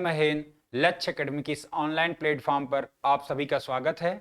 महेन लक्ष्य एकेडमी की इस ऑनलाइन प्लेटफॉर्म पर आप सभी का स्वागत है।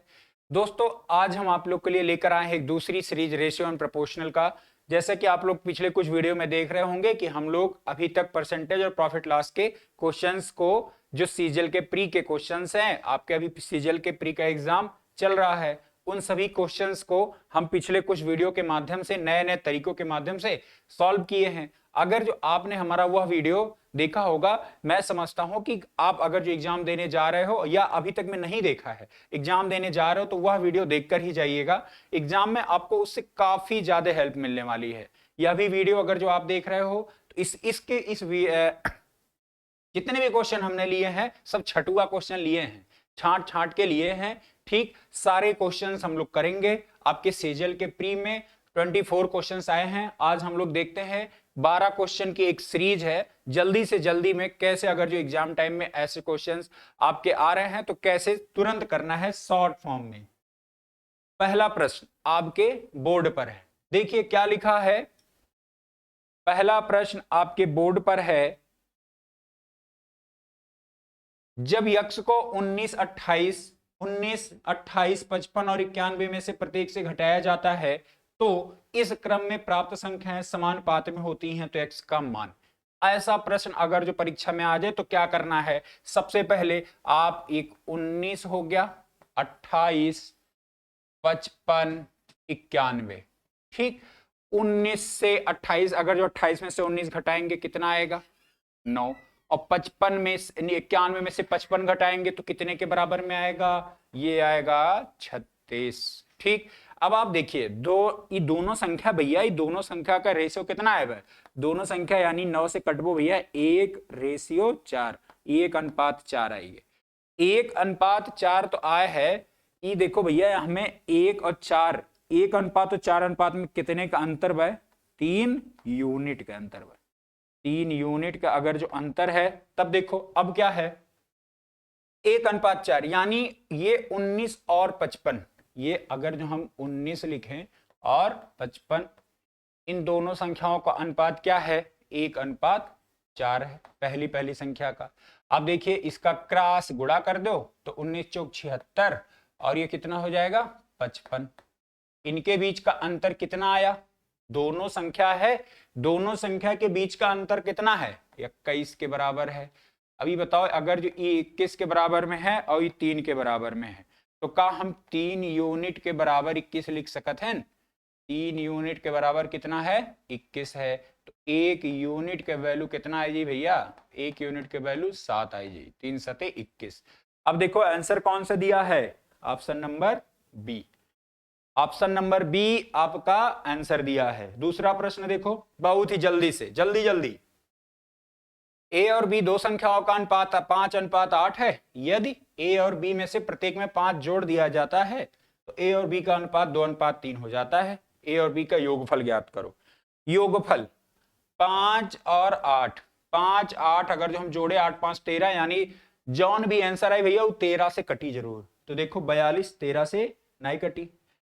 दोस्तों, आज हम आप लोग के लिए लेकर आए हैं एक दूसरी सीरीज रेशियो एंड प्रोपोर्शनल का। जैसे कि आप लोग पिछले कुछ वीडियो में देख रहे होंगे कि हम लोग अभी तक परसेंटेज और प्रॉफिट लॉस के क्वेश्चंस को, जो सीजीएल के प्री के क्वेश्चंस हैं, आपके अभी सीजीएल के प्री का एग्जाम चल रहा है, उन सभी क्वेश्चंस को हम पिछले कुछ वीडियो के माध्यम से, नए नए तरीकों के माध्यम से सॉल्व किए हैं। अगर जो आपने हमारा वह वीडियो देखा होगा, मैं समझता हूं कि आप अगर जो एग्जाम देने जा रहे हो या अभी तक में नहीं देखा है, एग्जाम देने जा रहे हो, तो वह वीडियो देखकर ही जाइएगा। एग्जाम में आपको उससे काफी ज्यादा हेल्प मिलने वाली है। यह भी वीडियो अगर जो आप देख रहे हो तो जितने भी क्वेश्चन हमने लिए हैं सब छठुआ क्वेश्चन लिए हैं, छांट छांट के लिए हैं। ठीक, सारे क्वेश्चंस हम लोग करेंगे। आपके सीजीएल के प्री में 24 क्वेश्चंस आए हैं। आज हम लोग देखते हैं 12 क्वेश्चन की एक सीरीज है। जल्दी से जल्दी में कैसे, अगर जो एग्जाम टाइम में ऐसे क्वेश्चंस आपके आ रहे हैं तो कैसे तुरंत करना है शॉर्ट फॉर्म में। पहला प्रश्न आपके बोर्ड पर है, देखिए क्या लिखा है। पहला प्रश्न आपके बोर्ड पर है, जब यक्ष को 19, 28, 55 और 91 में से प्रत्येक से घटाया जाता है तो इस क्रम में प्राप्त संख्याएं समानुपात में होती हैं, तो x का मान। ऐसा प्रश्न अगर जो परीक्षा में आ जाए तो क्या करना है। सबसे पहले आप एक 19 हो गया, 28, 55, 91। ठीक, 19 से 28, अगर जो 28 में से 19 घटाएंगे कितना आएगा, 9। और 55 में 91 में से 55 घटाएंगे तो कितने के बराबर में आएगा, ये आएगा 36। ठीक, अब आप देखिए ये दोनों संख्या, भैया ये दोनों संख्या का रेशियो कितना है, दोनों संख्या यानी 9 से कटबो भैया 1:4, 1:4 आएगी। 1:4 तो आया है। ये देखो भैया, हमें 1 और 4, 1 और 4 में कितने का अंतर है, 3 यूनिट का अंतर है। 3 यूनिट का अगर जो अंतर है, तब देखो अब क्या है, 1:4 यानी ये 19 और 55, ये अगर जो हम 19 लिखें और 55, इन दोनों संख्याओं का अनुपात क्या है, 1:4 है पहली संख्या का। अब देखिए इसका क्रॉस गुणा कर दो तो 19 चौक 76 और ये कितना हो जाएगा, 55। इनके बीच का अंतर कितना आया, दोनों संख्या है, दोनों संख्या के बीच का अंतर कितना है, 21 के बराबर है। अभी बताओ अगर जो ये 21 के बराबर में है और ये 3 के बराबर में है, तो क्या हम 3 यूनिट के बराबर 21 लिख सकते हैं। 3 यूनिट के बराबर कितना है, 21 है। तो 1 यूनिट के वैल्यू कितना आई जी भैया, 1 यूनिट के वैल्यू 7 आई जी, 3 सते 21। अब देखो आंसर कौन सा दिया है, option number B. Option number B आपका आंसर दिया है। दूसरा प्रश्न देखो, बहुत ही जल्दी से, जल्दी। ए और बी दो संख्याओं का अनुपात 5:8 है। यदि ए और बी में से प्रत्येक में 5 जोड़ दिया जाता है तो ए और बी का अनुपात 2:3 हो जाता है। ए और बी का योगफल ज्ञात करो। योगफल 5 और 8, 5, 8 अगर जो हम जोड़े 8, 5, 13, यानी जौन भी आंसर है भैया वो 13 से कटी जरूर। तो देखो 42 13 से नहीं कटी,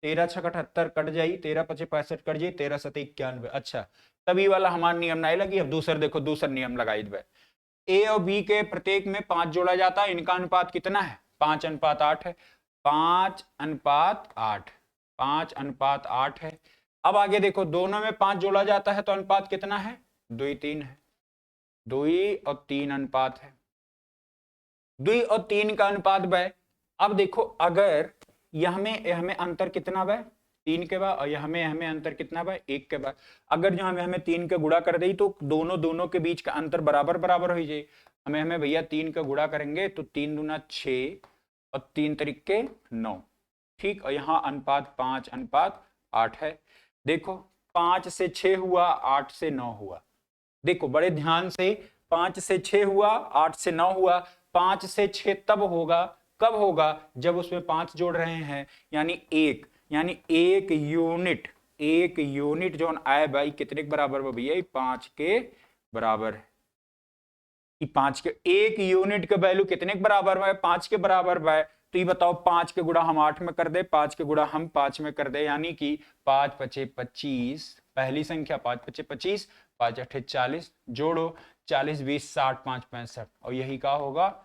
13 6 78 कट जाई, 13 5 65 कट जाई, 13 7 91। अच्छा, तभी वाला हमारा नियम नहीं लगी। अब दूसरा देखो, दूसरा नियम लगाई दे। ए और बी के प्रत्येक में 5 जोड़ा जाता है, इनका अनुपात कितना है, 5:8 है। 5:8, 5:8 है। अब आगे देखो, दोनों में 5 जोड़ा जाता है तो अनुपात कितना है, 2:3 है। 2 और 3 अनुपात है, 2 और 3 का अनुपात है। अब देखो अगर यह हमें अंतर कितना है, 3 के बाद, और यह हमें अंतर कितना है, 1 के बाद। अगर जो हमें 3 का गुणा कर दी तो दोनों के बीच का अंतर बराबर हो जाए। हमें भैया 3 का गुणा करेंगे तो 3 दूना 6 और 3 तरीके 9। ठीक, और यहाँ अनुपात 5:8 है। देखो 5 से 6 हुआ, 8 से 9 हुआ। देखो बड़े ध्यान से, 5 से 6 हुआ, 8 से 9 हुआ। 5 से 6 तब होगा, कब होगा, जब उसमें 5 जोड़ रहे हैं, यानी 1 यूनिट जो आए भाई कितने के बराबर है भैया, 5 के बराबर है। 5 के 1 यूनिट के वैल्यू कितने के बराबर है, 5 के बराबर है। तो ये बताओ 5 के गुणा हम 8 में कर दे, 5 के गुणा हम 5 में कर दे, यानी कि 5 5 25, पहली संख्या 5 5 25, 5 8 40, जोड़ो 40 20 60 5 65 और यही का होगा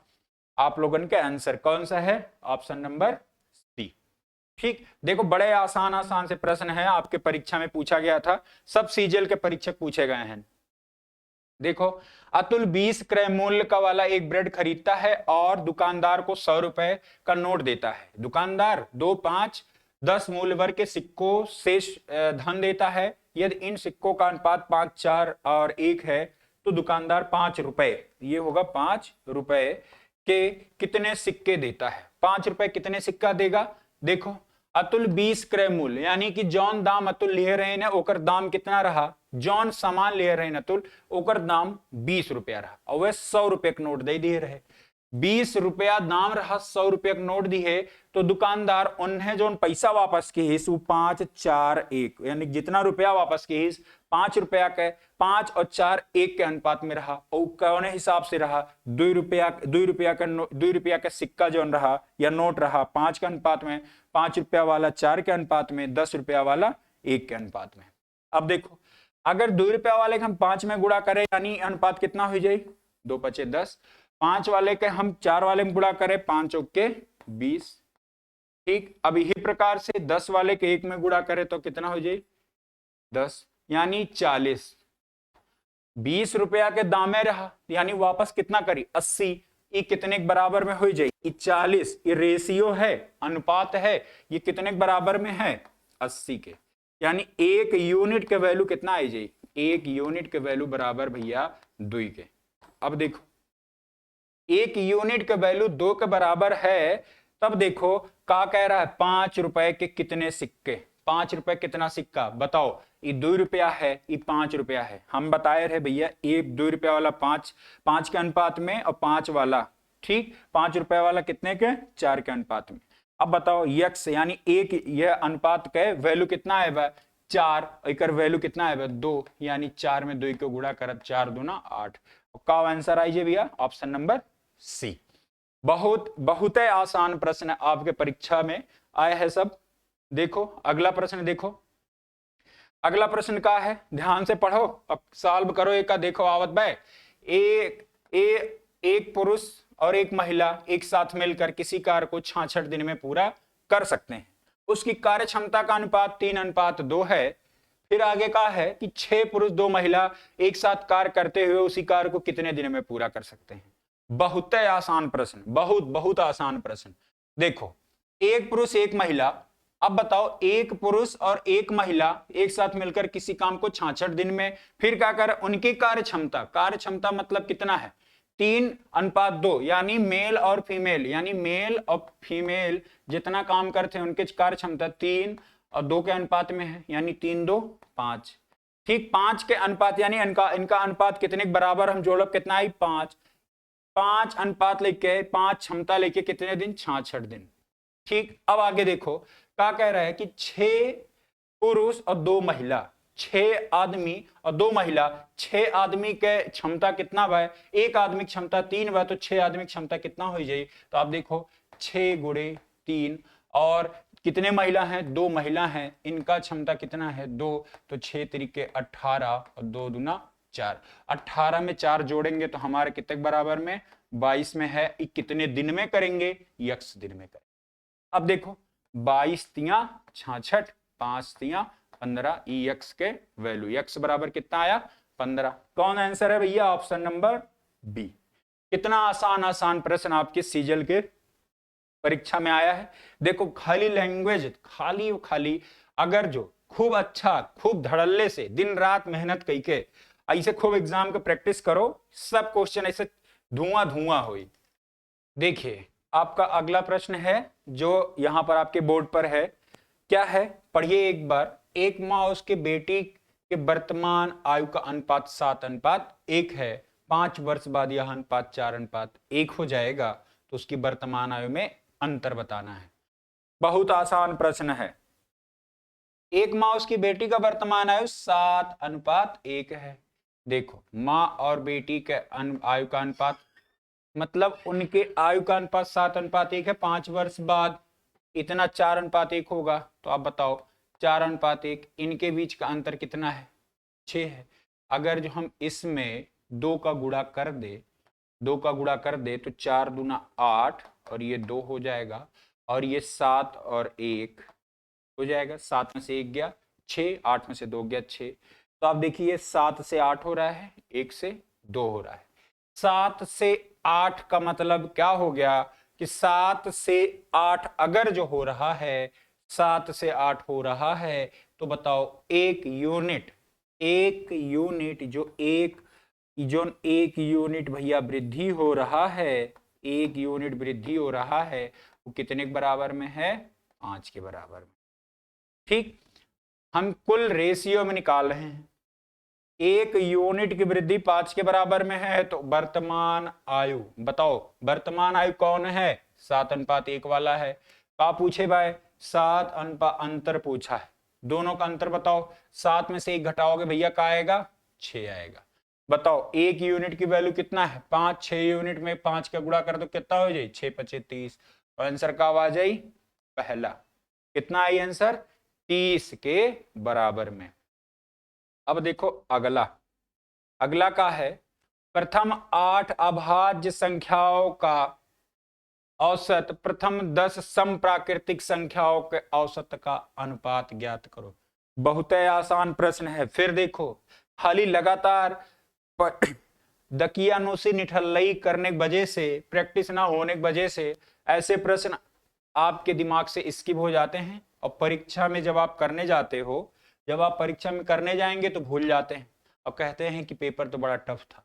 आप लोगन के आंसर। कौन सा है? Option number C. ठीक, देखो बड़े आसान आसान से प्रश्न है, आपके परीक्षा में पूछा गया था, सब सीजीएल के परीक्षक पूछे गए हैं। देखो, अतुल 20 क्रय मूल्य का वाला एक ब्रेड खरीदता है और दुकानदार को 100 रुपए का नोट देता है। दुकानदार 2, 5, 10 मूल्य वर्ग के सिक्कों शेष धन देता है। यदि इन सिक्कों का अनुपात 5, 4 और 1 है तो दुकानदार 5 रुपए, ये होगा 5 रुपए के कितने सिक्के देता है? 5 रुपए कितने सिक्का देगा? देखो, अतुल 20 क्रय मूल्य यानी कि जौन दाम अतुल ले रहे हैं ओकर दाम कितना रहा? जौन सामान ले रहे हैं अतुल ओकर दाम 20 रुपया रहा और वह 100 रुपए का नोट दे दिए रहे। 20 रुपया दाम रहा, 100 रुपये का नोट दिए तो दुकानदार उन्हें जो पैसा वापस की हिस्स 5, 4, 1 यानी जितना रुपया वापस की हिस्स 5 रुपया के 5 और 4 1 के अनुपात में रहा। और कौन हिसाब से रहा? 2 रुपया का सिक्का जो रहा या नोट रहा 5 के अनुपात में, 5 रुपया वाला 4 के अनुपात में, 10 रुपया वाला 1 के अनुपात में। अब देखो, अगर 2 रुपया वाले के हम 5 में गुणा करें यानी अनुपात कितना हो जाए? 2 5 10। 5 वाले के हम 4 वाले में गुणा करें, 5 चौके 20। ठीक, अब यही प्रकार से 10 वाले के 1 में गुणा करें तो कितना हो जाए? 10 यानी 40। 20 रुपया के दामे रहा यानी वापस कितना करी? 80। ये कितने के बराबर में हो जाए? 40। ये रेशियो है, अनुपात है, ये कितने के बराबर में है? 80 के। यानी 1 यूनिट के वैल्यू कितना आ जाए? 1 यूनिट के वैल्यू बराबर भैया 2 के। अब देखो, 1 यूनिट का वैल्यू 2 के बराबर है, तब देखो क्या कह रहा है? 5 रुपए के कितने सिक्के? 5 रुपए कितना सिक्का बताओ? ये 2 रुपया है, ये 5 रुपया है। हम बताए रहे भैया, एक 2 रुपया वाला 5 के अनुपात में और 5 वाला, ठीक, 5 रुपया वाला कितने के? 4 के अनुपात में। अब बताओ यक्स यानी एक, यह अनुपात के वैल्यू कितना है वह? 4, एक वैल्यू कितना है वह? 2, यानी 4 में 2 को गुणा करब 4 दूना 8। का आंसर आइए भैया ऑप्शन नंबर सी। बहुत आसान प्रश्न आपके परीक्षा में आए हैं सब। देखो अगला प्रश्न, देखो अगला प्रश्न का है, ध्यान से पढ़ो, अब सॉल्व करो। एक का देखो आवत भाई, एक पुरुष और एक महिला एक साथ मिलकर किसी कार्य को 66 दिन में पूरा कर सकते हैं। उसकी कार्य क्षमता का अनुपात 3:2 है। फिर आगे का है कि 6 पुरुष 2 महिला एक साथ कार्य करते हुए उसी कार्य को कितने दिन में पूरा कर सकते हैं? बहुत आसान प्रश्न, बहुत आसान प्रश्न। देखो, एक पुरुष एक महिला, अब बताओ एक पुरुष और एक महिला एक साथ मिलकर किसी काम को 66 दिन में, फिर क्या कर? उनकी कार्य क्षमता मतलब कितना है? 3:2 यानी मेल और फीमेल, यानी मेल और फीमेल जितना काम करते हैं उनके कार्य क्षमता 3 और 2 के अनुपात में है, यानी 3 2 5। ठीक, 5 के अनुपात यानी इनका अनुपात कितने के बराबर? हम जोड़ब कितना है? 5। 5 अनुपात लेके 5 क्षमता लेके कितने दिन? 66 दिन। ठीक, अब आगे देखो क्या कह रहा है कि 6 पुरुष और 2 महिला, 6 आदमी और 2 महिला, 6 आदमी के क्षमता कितना है? एक आदमी की क्षमता 3 है तो 6 आदमी की क्षमता कितना हो जाए? तो आप देखो 6 × 3 और कितने महिला हैं? 2 महिला हैं, इनका क्षमता कितना है? 2, तो 6 तरीके 18 और 2 दूना 4। 18 में 4 जोड़ेंगे तो हमारे कितने बराबर में? 22 में है। कितने दिन में करेंगे? यक्स दिन में करेंगे। अब देखो 22 तिया 66, 5 तिया 15, यक्स के वैल्यू यक्स बराबर कितना आया? 15। कौन आंसर है भैया? Option number B. कितना आसान प्रश्न आपके सीजीएल के परीक्षा में आया है। देखो खाली लैंग्वेज, खाली अगर जो खूब अच्छा, खूब धड़ल्ले से दिन रात मेहनत करके ऐसे खूब एग्जाम के प्रैक्टिस करो, सब क्वेश्चन ऐसे धुआं हुई। देखिए आपका अगला प्रश्न है जो यहां पर आपके बोर्ड पर है, क्या है? पढ़िए एक बार। एक माँ उसके बेटी के वर्तमान आयु का अनुपात 7:1 है। 5 वर्ष बाद यह अनुपात 4:1 हो जाएगा तो उसकी वर्तमान आयु में अंतर बताना है। बहुत आसान प्रश्न है। एक माँ उसकी बेटी का वर्तमान आयु 7:1 है। देखो माँ और बेटी के आयु का अनुपात मतलब उनके आयु का अनुपात 7:1 है। 5 वर्ष बाद इतना 4:1 होगा। तो आप बताओ 4:1, इनके बीच का अंतर कितना है? 6 है। अगर जो हम इसमें 2 का गुणा कर दे, 2 का गुणा कर दे तो 4 दूना 8 और ये 2 हो जाएगा, और ये 7 और 1 हो जाएगा। 7 में से 1 गया 6, 8 में से 2 गया 6। तो आप देखिए 7 से 8 हो रहा है, 1 से 2 हो रहा है। 7 से 8 का मतलब क्या हो गया कि 7 से 8 अगर जो हो रहा है, 7 से 8 हो रहा है, तो बताओ एक यूनिट जो एक यूनिट भैया वृद्धि हो रहा है, एक यूनिट वृद्धि हो रहा है, वो कितने के बराबर में है? 5 के बराबर में। ठीक, हम कुल रेशियो में निकाल रहे हैं। एक यूनिट की वृद्धि 5 के बराबर में है, तो वर्तमान आयु, बताओ वर्तमान आयु कौन है? 7:1 वाला है। क्या पूछे भाई? 7 अंतर पूछा है, दोनों का अंतर बताओ। 7 में से 1 घटाओगे भैया क्या आएगा? 6 आएगा। बताओ एक यूनिट की वैल्यू कितना है? 5। 6 यूनिट में 5 का गुणा कर दो, कितना हो जाए? 6 5 30। और आंसर का आ जाए पहला। कितना आई आंसर? 30 के बराबर में। अब देखो अगला का है प्रथम 8 अभाज्य संख्याओं का औसत प्रथम 10 समप्राकृतिक संख्याओं के औसत का अनुपात ज्ञात करो। बहुत आसान प्रश्न है। फिर देखो खाली लगातार दकियानुसी निठल्लई करने की वजह से, प्रैक्टिस ना होने की वजह से ऐसे प्रश्न आपके दिमाग से स्किप हो जाते हैं, और परीक्षा में जब आप करने जाते हो, जब आप परीक्षा में करने जाएंगे तो भूल जाते हैं और कहते हैं कि पेपर तो बड़ा टफ था।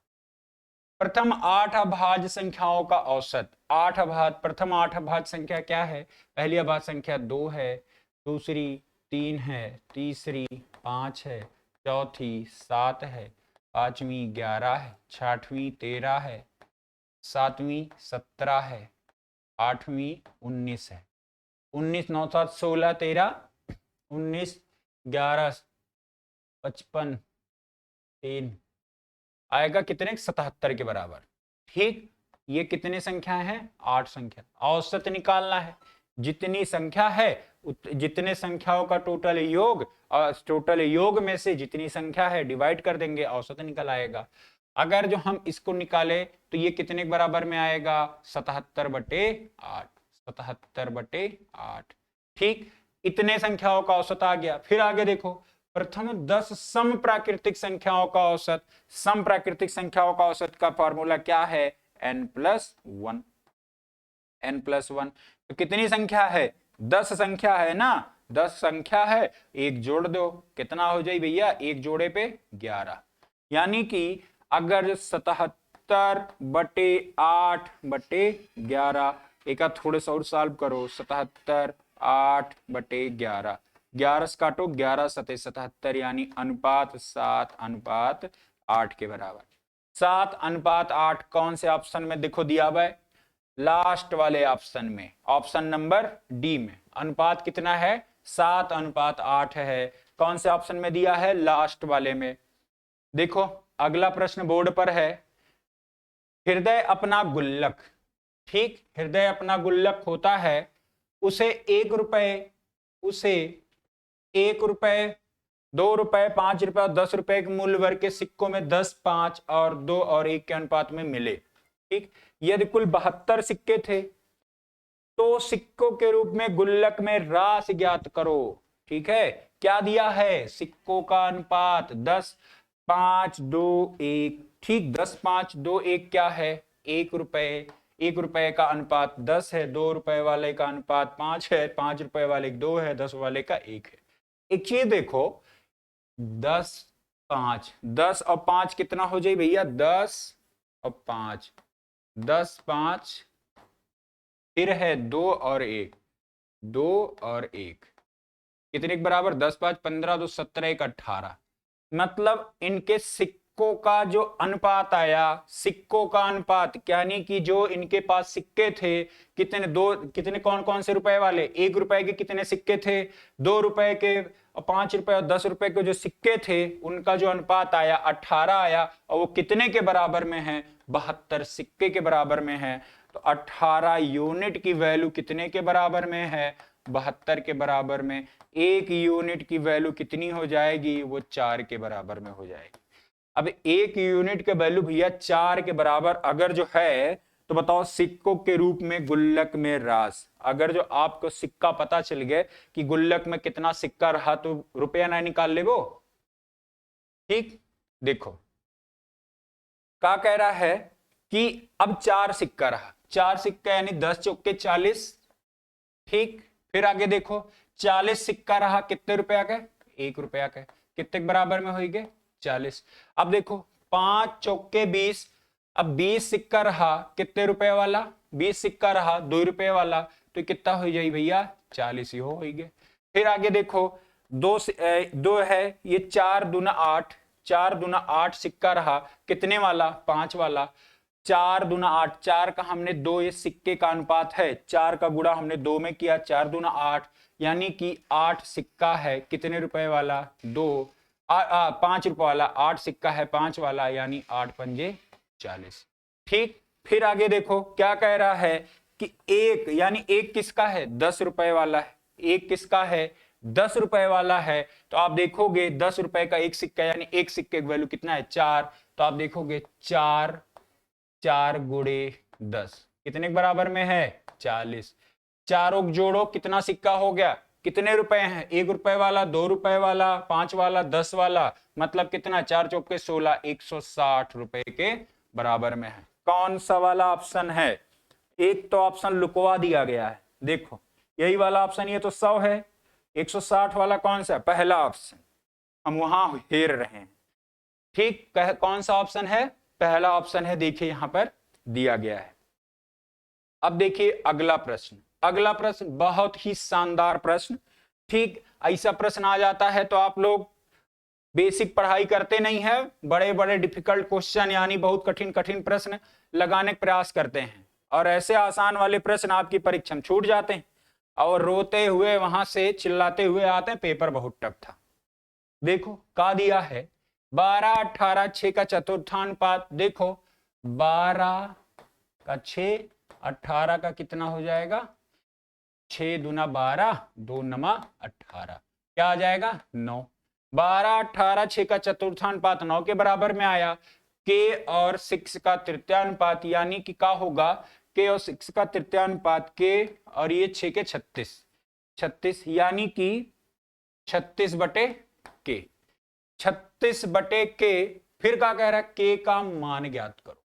प्रथम 8 अभाज्य संख्याओं का औसत। प्रथम 8 अभाज्य संख्या क्या है? पहली अभाज्य संख्या 2 है, दूसरी 3 है, तीसरी 5 है, चौथी 7 है, पांचवी 11 है, छठवीं 13 है, सातवीं 17 है, आठवीं 19 है। 19 9 7 16 13 19 11 55 3 आएगा कितने? 77 के बराबर। ठीक, ये कितने संख्या है? 8 संख्या। औसत निकालना है। जितनी संख्या है जितने संख्याओं का टोटल योग, और टोटल योग में से जितनी संख्या है डिवाइड कर देंगे, औसत निकल आएगा। अगर जो हम इसको निकाले तो ये कितने के बराबर में आएगा? 77/8। 77/8। ठीक, इतने संख्याओं का औसत आ गया। फिर आगे देखो प्रथम 10 सम प्राकृतिक संख्याओं का औसत। सम प्राकृतिक संख्याओं का औसत का फॉर्मूला क्या है? n+1। n+1 तो कितनी संख्या है? 10 संख्या है ना, 10 संख्या है, एक जोड़ दो, कितना हो जाए भैया? एक जोड़े पे 11। यानी कि अगर 77/8/11, एक थोड़े सा और सॉल्व करो। 77/8/11, 11 से काटो, 11 7 77, यानी अनुपात 7:8 के बराबर। 7:8 कौन से ऑप्शन में देखो दिया हुआ है? लास्ट वाले ऑप्शन में, ऑप्शन नंबर डी में। अनुपात कितना है? 7:8 है। कौन से ऑप्शन में दिया है? लास्ट वाले में। देखो अगला प्रश्न बोर्ड पर है, हृदय अपना गुल्लक। ठीक, हृदय अपना गुल्लक होता है, उसे 1 रुपए, 2 रुपए, 5 रुपए और 10 रुपए के मूल्य वर्ग के सिक्कों में 10, 5 और 2 और 1 के अनुपात में मिले। ठीक, यदि कुल 72 सिक्के थे तो सिक्कों के रूप में गुल्लक में राशि ज्ञात करो। ठीक है, क्या दिया है? सिक्कों का अनुपात 10, 5, 2, 1। ठीक, 10, 5, 2, 1 क्या है? 1 रुपए। 1 रुपए का अनुपात 10 है, 2 रुपए वाले का अनुपात 5 है, 5 रुपए वाले 2 है, 10 वाले का 1 है। एक चीज देखो, 10, 5, 10 और 5 कितना हो जाए भैया? 10 और 5, 10, 5, फिर है 2 और 1, 2 और 1 कितने के बराबर? 10, 5, 15, 2, 17, 1, 18। मतलब इनके सिक्कों का जो अनुपात आया, सिक्कों का अनुपात, यानी कि जो इनके पास सिक्के थे कितने कौन कौन से रुपए वाले? 1 रुपए के कितने सिक्के थे? 2 रुपए के, 5 रुपए और 10 रुपए के जो सिक्के थे उनका जो अनुपात आया 18 आया, और वो कितने के बराबर में है? 72 सिक्के के बराबर में है। तो 18 यूनिट की वैल्यू कितने के बराबर में है? 72 के बराबर में। 1 यूनिट की वैल्यू कितनी हो जाएगी? वो 4 के बराबर में हो जाएगी। अब एक यूनिट के वैल्यू भैया 4 के बराबर अगर जो है तो बताओ सिक्कों के रूप में गुल्लक में रास। अगर जो आपको सिक्का पता चल गया कि गुल्लक में कितना सिक्का रहा तो रुपया ना निकाल ले वो। ठीक, देखो क्या कह रहा है कि अब 4 सिक्का रहा, 4 सिक्का यानी 10 चौके 40। ठीक, फिर आगे देखो 40 सिक्का रहा, कितने रुपया का? 1 रुपया का। कितने के बराबर में होगी? 40। अब देखो 5 चौके 20, अब 20 सिक्का रहा, कितने रुपए वाला? 20 सिक्का रहा 2 रुपए वाला, तो कितना हो जाए भैया? 40 ही हो गए। फिर आगे देखो दो है, ये 4 दूना 8, 4 दूना 8 सिक्का रहा, कितने वाला? 5 वाला। 4 दूना 8, 4 का हमने 2, ये सिक्के का अनुपात है, 4 का गुणा हमने 2 में किया, 4 दूना 8, यानी कि 8 सिक्का है, कितने रुपए वाला? 2। 5 रुपए वाला, 8 सिक्का है 5 वाला, यानी 8 पंजे 40। ठीक, फिर आगे देखो क्या कह रहा है कि एक, यानी एक किसका है? 10 रुपए वाला है। एक किसका है? 10 रुपए वाला है। तो आप देखोगे 10 रुपए का एक सिक्का, यानी एक सिक्के की वैल्यू कितना है? 4। तो आप देखोगे 4 गुणे 10 कितने के बराबर में है? 40। चारों जोड़ो, कितना सिक्का हो गया? कितने रुपए हैं? 1 रुपए वाला, 2 रुपए वाला, 5 वाला, 10 वाला, मतलब कितना? 4 चौके 16, 160 रुपए के बराबर में है। कौन सा वाला ऑप्शन है? एक तो ऑप्शन लुकवा दिया गया है, देखो यही वाला ऑप्शन, ये तो 100 है। 160 वाला कौन सा? पहला ऑप्शन, हम वहां हेर रहे हैं। ठीक, कौन सा ऑप्शन है? पहला ऑप्शन है, देखिए यहां पर दिया गया है। अब देखिए अगला प्रश्न, अगला प्रश्न बहुत ही शानदार प्रश्न। ठीक, ऐसा प्रश्न आ जाता है तो आप लोग बेसिक पढ़ाई करते नहीं है, बड़े बड़े डिफिकल्ट क्वेश्चन यानी बहुत कठिन कठिन प्रश्न लगाने का प्रयास करते हैं, और ऐसे आसान वाले प्रश्न आपकी परीक्षा में छूट जाते हैं और रोते हुए वहां से चिल्लाते हुए आते हैं, पेपर बहुत टफ था। देखो का दिया है 12, 18, 6 का चतुर्थानुपात। देखो 12 का 6, 18 का कितना हो जाएगा? 6 दूना 12, 2 नमा 18, क्या आ जाएगा? 9। 12, 18, 6 का चतुर्थानुपात 9 के बराबर में आया। के और 6 का तृतीयानुपात, यानी कि क्या होगा? के और 6 का तृतीयानुपात के और ये 6 के 36, 36 यानी कि 36 बटे के, 36 बटे के। फिर क्या कह रहा है? के का मान ज्ञात करो।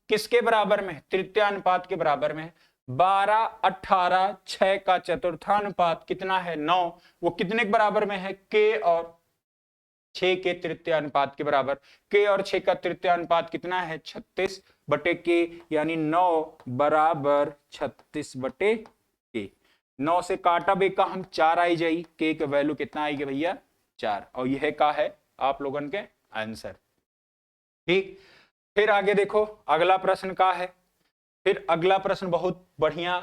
किसके बराबर में? तृतीयानुपात के बराबर में। 12, 18, 6 का चतुर्थानुपात कितना है? 9। वो कितने के बराबर में है? के और 6 के तृतीयानुपात के बराबर। के और 6 का तृतीयानुपात कितना है? 36 बटे के, यानी 9 बराबर 36 बटे के। 9 से काटा बेका हम 4 आई जाई, के का वैल्यू कितना आएगी भैया? 4। और यह का है आप लोगन के आंसर। ठीक, फिर आगे देखो अगला प्रश्न का है। फिर अगला प्रश्न बहुत बढ़िया,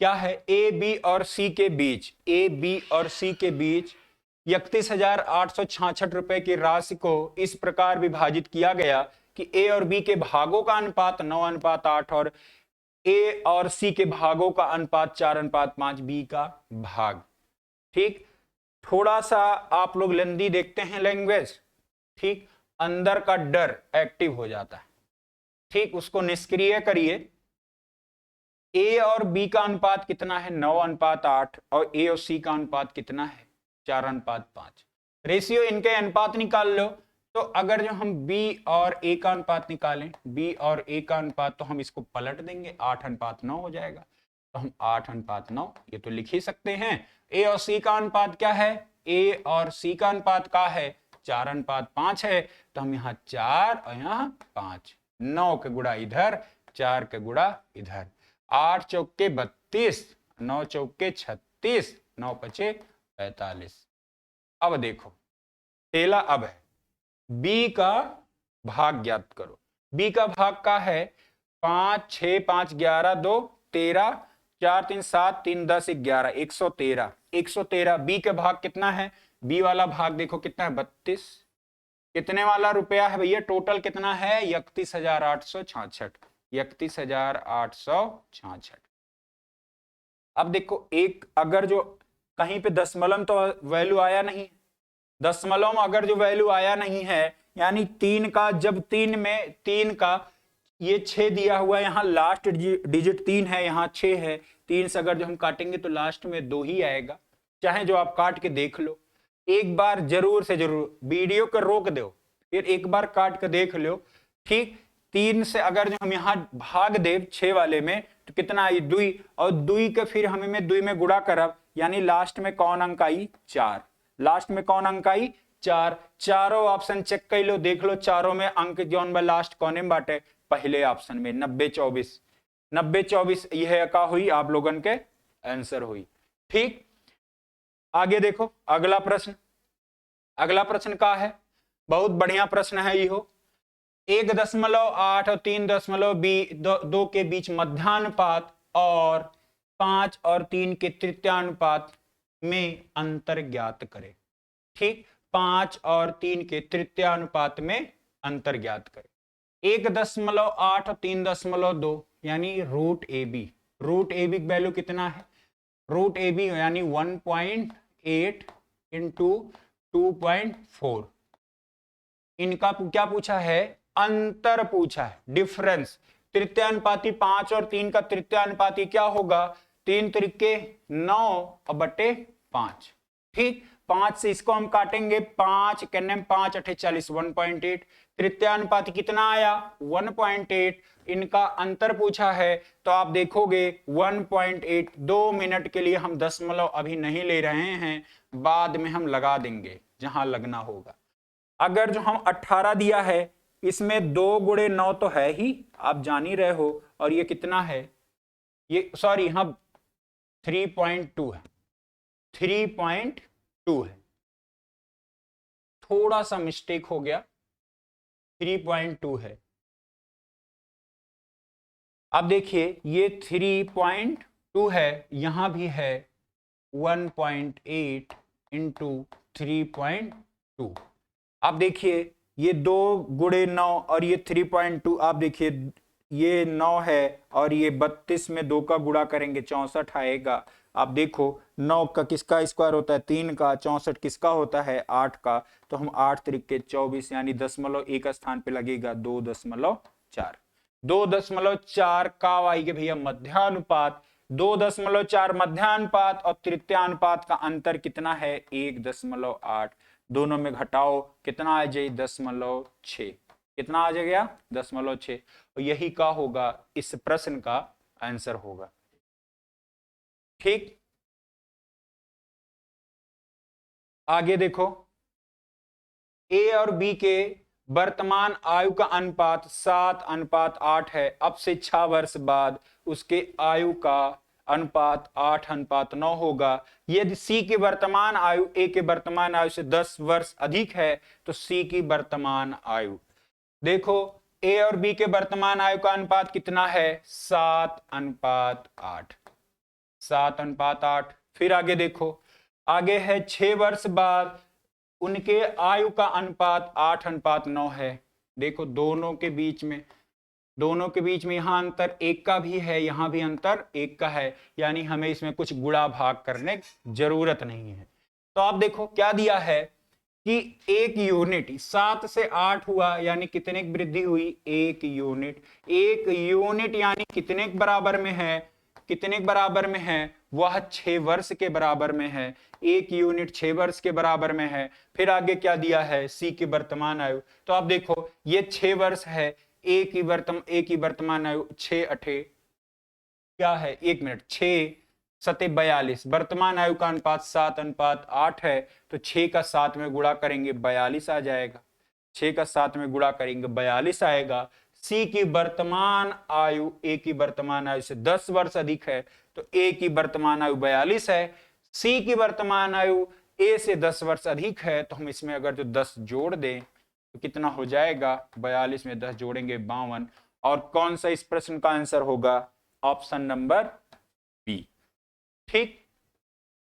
क्या है? ए बी और सी के बीच, ए बी और सी के बीच 31,866 रुपए की राशि को इस प्रकार विभाजित किया गया कि ए और बी के भागों का अनुपात 9:8 और ए और सी के भागों का अनुपात 4:5, बी का भाग। ठीक, थोड़ा सा आप लोग लेंदी देखते हैं लैंग्वेज। ठीक, अंदर का डर एक्टिव हो जाता है। ठीक, उसको निष्क्रिय करिए। ए और बी का अनुपात कितना है? 9:8, और ए और सी का अनुपात कितना है? 4:5। रेशियो इनके अनुपात निकाल लो। तो अगर जो हम बी और ए का अनुपात निकालें, बी और ए का अनुपात, तो हम इसको पलट देंगे, 8:9 हो जाएगा। तो हम 8:9 ये तो लिख ही सकते हैं। ए और सी का अनुपात क्या है? ए और सी का अनुपात का है? 4:5 है। तो हम यहाँ 4 और यहाँ 5, 9 के गुणा इधर, 4 के गुणा इधर, 8 चौके 32, 9 चौके 36, 9 पचे 45। अब देखो तेला अब है बी का भाग ज्ञात करो। बी का भाग का है 5, 6, 5, 11, 2, 13, 4, 3, 7, 3, 10, 11, 113। 113 बी के भाग कितना है? बी वाला भाग देखो कितना है? 32। कितने वाला रुपया है भैया? टोटल कितना है? 31,866, 31,866। अब देखो एक, अगर जो कहीं पे दशमलव तो वैल्यू आया नहीं, दशमलव में अगर जो वैल्यू आया नहीं है, यानी 3 का, जब 3 में 3 का ये 6 दिया हुआ है, यहाँ लास्ट डिजिट 3 है, यहाँ 6 है, 3 से अगर जो हम काटेंगे तो लास्ट में 2 ही आएगा। चाहे जो आप काट के देख लो, एक बार जरूर से जरूर वीडियो को रोक दो, फिर एक बार काट के देख लो। ठीक, 3 से अगर जो हम यहाँ भाग दे 6 वाले में तो कितना आई 2, और 2 के फिर हमें में 2 में गुणा करब, यानी लास्ट में कौन अंक आई 4। लास्ट में कौन अंक आई 4। चारों ऑप्शन चेक कर लो, देख लो चारों में अंक जौन बा लास्ट कौने में बाटे, पहले ऑप्शन में 90-24। 90-24 यह का हुई आप लोगन के आंसर हुई। ठीक, आगे देखो अगला प्रश्न। अगला प्रश्न का है, बहुत बढ़िया प्रश्न है यो। 1.8 और 3.2 के बीच मध्यानुपात और 5 और 3 के तृतीयानुपात में अंतर ज्ञात करें। ठीक, 5 और 3 के तृतीयानुपात में अंतर ज्ञात करें। 1.8 और 3.2 यानी root A B. Root A B value कितना है, रूट ए बी यानी 1.8 इंटू 2.4। इनका क्या पूछा है, अंतर पूछा है, डिफरेंस। तृतीयानुपाती 5 और 3 का तृतीयानुपाती क्या होगा, 3 त्रिके 9 और बटे 5। ठीक, 5 से इसको हम काटेंगे, 5 कहने 5 8 40, 1.8। तृतीयानुपाती कितना आया 1.8। इनका अंतर पूछा है तो आप देखोगे 1.8। 2 मिनट के लिए हम दशमलव अभी नहीं ले रहे हैं, बाद में हम लगा देंगे जहां लगना होगा। अगर जो हम 18 दिया है, इसमें 2 गुणे 9 तो है ही, आप जान ही रहे हो, और ये कितना है, ये सॉरी हाँ 3.2 है, 3.2 है, थोड़ा सा मिस्टेक हो गया, 3.2 है। अब देखिए ये 3.2 है, यहां भी है 1.8 इंटू 3.2। आप देखिए ये 2 गुणे 9 और ये 3.2, आप देखिए ये 9 है और ये 32 में 2 का गुणा करेंगे 64 आएगा। आप देखो 9 का किसका स्क्वायर होता है 3 का, 64 किसका होता है 8 का, तो हम 8 त्रिके 24 यानी दशमलव एक स्थान पे लगेगा 2.4। 2.4 का आई के भैया मध्यानुपात, 2.4 मध्यानुपात और तृतीयानुपात का अंतर कितना है 1.8। दोनों में घटाओ कितना आ जाए 0.6। कितना आ जाएगा 0.6। और यही का होगा इस प्रश्न का आंसर होगा। ठीक, आगे देखो, ए और बी के वर्तमान आयु का अनुपात 7:8 है। अब से 6 वर्ष बाद उसके आयु का अनुपात 8:9 होगा। यदि सी की वर्तमान आयु ए के वर्तमान आयु से 10 वर्ष अधिक है तो सी की वर्तमान आयु, देखो ए और बी के वर्तमान आयु का अनुपात कितना है 7:8। 7:8। फिर आगे देखो, आगे है 6 वर्ष बाद उनके आयु का अनुपात 8:9 है। देखो दोनों के बीच में यहां अंतर 1 का भी है, यहां भी अंतर 1 का है, यानी हमें इसमें कुछ गुणा भाग करने की जरूरत नहीं है। तो आप देखो क्या दिया है कि 1 यूनिट 7 से 8 हुआ, यानी कितने की वृद्धि हुई 1 यूनिट। 1 यूनिट यानी कितने के बराबर में है, कितने के बराबर में है, वह 6 वर्ष के बराबर में है। 1 यूनिट 6 वर्ष के बराबर में है। फिर आगे क्या दिया है सी की वर्तमान आयु, तो आप देखो ये 6 वर्ष है, ए की वर्तमान आयु 6 अठे क्या है 1 मिनट 6 सते 42, वर्तमान आयु का अनुपात 7:8 है, तो 6 का 7 में गुणा करेंगे 42 आ जाएगा। 6 का 7 में गुणा करेंगे 42 आएगा। सी की वर्तमान आयु ए की वर्तमान आयु से 10 वर्ष अधिक है, तो ए की वर्तमान आयु 42 है। सी की वर्तमान आयु ए से 10 वर्ष अधिक है, तो हम इसमें अगर जो 10 जोड़ दें तो कितना हो जाएगा 42 में 10 जोड़ेंगे 52। और कौन सा इस प्रश्न का आंसर होगा, ऑप्शन नंबर बी। ठीक,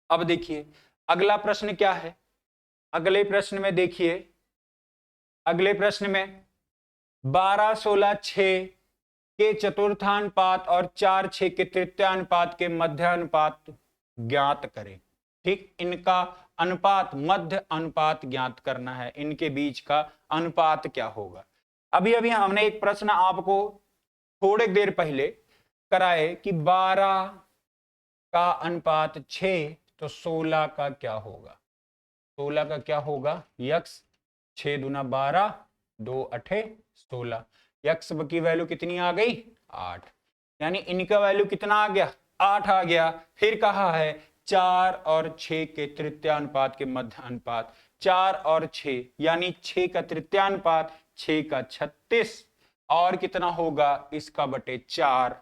अब देखिए अगला प्रश्न क्या है। अगले प्रश्न में देखिए, अगले प्रश्न में 12 16 6 के चतुर्थानुपात और 4 6 के तृतीयानुपात के मध्यानुपात ज्ञात करें। ठीक, इनका अनुपात, मध्य अनुपात ज्ञात करना है, इनके बीच का अनुपात क्या होगा। अभी अभी हमने एक प्रश्न आपको थोड़ी देर पहले कराए कि 12 का अनुपात 6, तो 16 का क्या होगा। 16 का क्या होगा, यक्स 6 दूना 12, 2 अठे 16, यक्स की वैल्यू कितनी आ गई, 8, यानी इनका वैल्यू कितना आ गया, 8 आ गया। फिर कहा है 4 और 6 के तृतीयानुपात के मध्य अनुपात, 4 और 6 यानी 6 का तृतीयानुपात 6 का 36, और कितना होगा इसका बटे 4,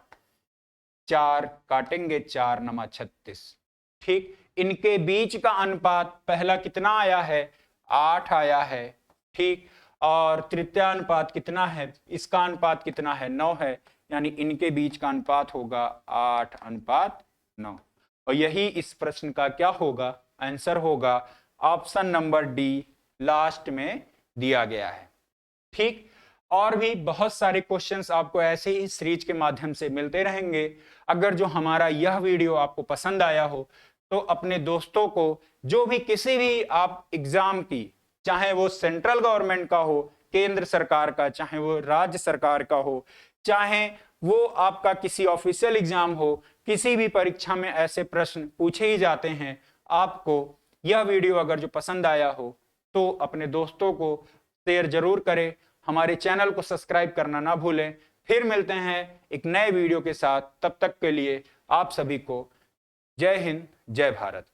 4 काटेंगे 4 नमा 36। ठीक, इनके बीच का अनुपात पहला कितना आया है, 8 आया है। ठीक, और तृतीयानुपात कितना है, इसका अनुपात कितना है, 9 है, यानी इनके बीच का अनुपात होगा 8:9। और यही इस प्रश्न का क्या होगा, आंसर होगा ऑप्शन नंबर डी लास्ट में दिया गया है। ठीक, और भी बहुत सारे क्वेश्चंस आपको ऐसे ही सीरीज के माध्यम से मिलते रहेंगे। अगर जो हमारा यह वीडियो आपको पसंद आया हो तो अपने दोस्तों को, जो भी किसी भी आप एग्जाम की, चाहे वो सेंट्रल गवर्नमेंट का हो, केंद्र सरकार का, चाहे वो राज्य सरकार का हो, चाहे वो आपका किसी ऑफिशियल एग्जाम हो, किसी भी परीक्षा में ऐसे प्रश्न पूछे ही जाते हैं। आपको यह वीडियो अगर जो पसंद आया हो तो अपने दोस्तों को शेयर जरूर करें, हमारे चैनल को सब्सक्राइब करना ना भूलें। फिर मिलते हैं एक नए वीडियो के साथ, तब तक के लिए आप सभी को जय हिंद, जय भारत।